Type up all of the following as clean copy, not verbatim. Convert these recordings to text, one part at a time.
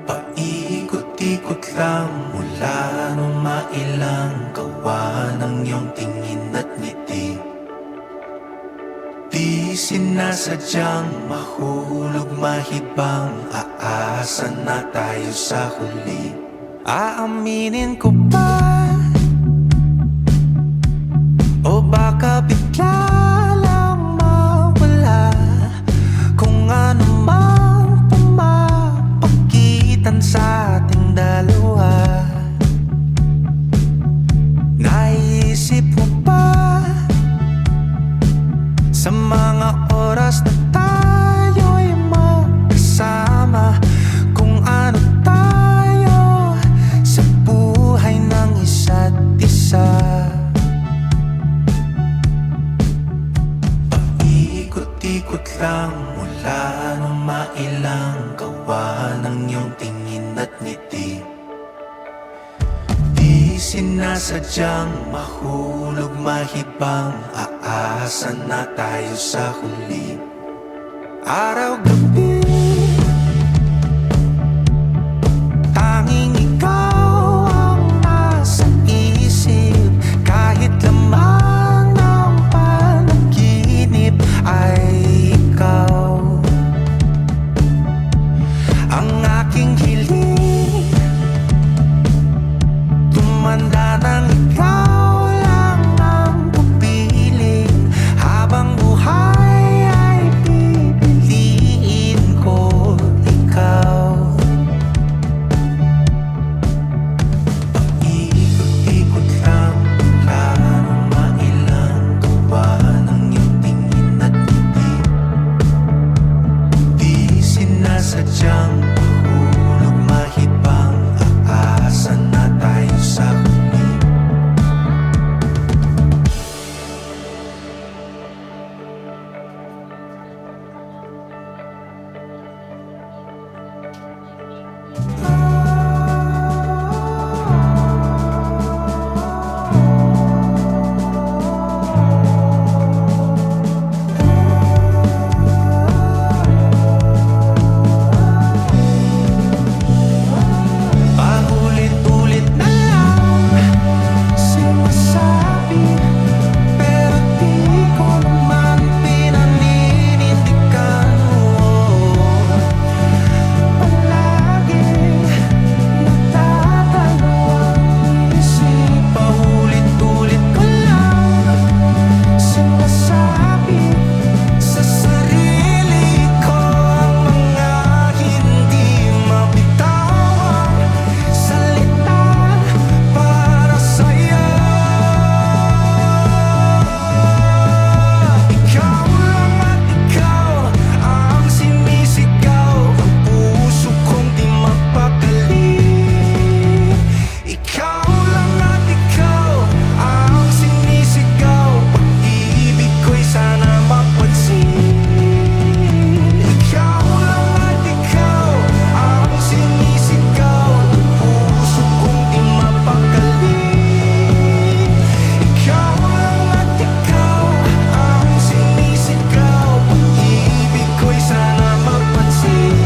Paikot-ikot lang mula nung mailang gawa ng iyong tingin at ngiti. Di sinasadyang mahulog mahibang, aasa na tayo sa huli. Aaminin ko ba? O baka bigla lang mawala kung ano mang pumapagitan sa ating dalawa? Naisip mo ba sa mga oras na tayo'y magkasama, kung ano tayo sa buhay ng isa't isa? Paikot-ikot lang mula nung mailang gawa ng iyong tingin at ngiti. Di sinasadyang mahulog mahibang, aasa na tayo sa huli. Araw-gabi tanging ikaw ang nasa isip, kahit lamang ng panaginip ay ikaw ang aking hiling. Tumanda nang ikaw lang ang pupiling, habang buhay ay pipiliin ko ikaw. Paikot-ikot lang mula nung mailang gawa ng iyong tingin at ngiti. Di sinasadyang mahulog mahibang, aasa na tayo sa huli. Paulit-ulit na lang sinasabi, pero di ko naman pinaninindigan mo. Palaging nagtatalo ang isip. Paulit-ulit ko lang sinasabi sa sarili ko ang mga hindi mabitawang salita para sa'yo. Ikaw lang at ikaw ang sinisigaw, ang puso kong di mapakali. Ikaw lang at ikaw ang sinisigaw, pag-ibig ko'y sana mapansin. Ikaw lang at ikaw ang sinisigaw, ang puso kong di mapakali. Ikaw lang at ikaw ang sinisigaw, pag-ibig ko'y sana mapansin.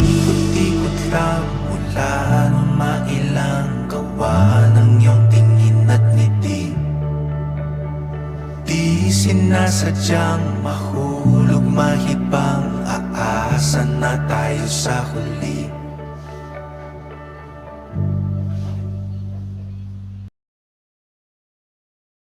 Ikot-ikot lang mula nung mailang gawa ng iyong tingin at ngiti. Di sinasadyang mahulog mahibang, aasa na tayo sa huli.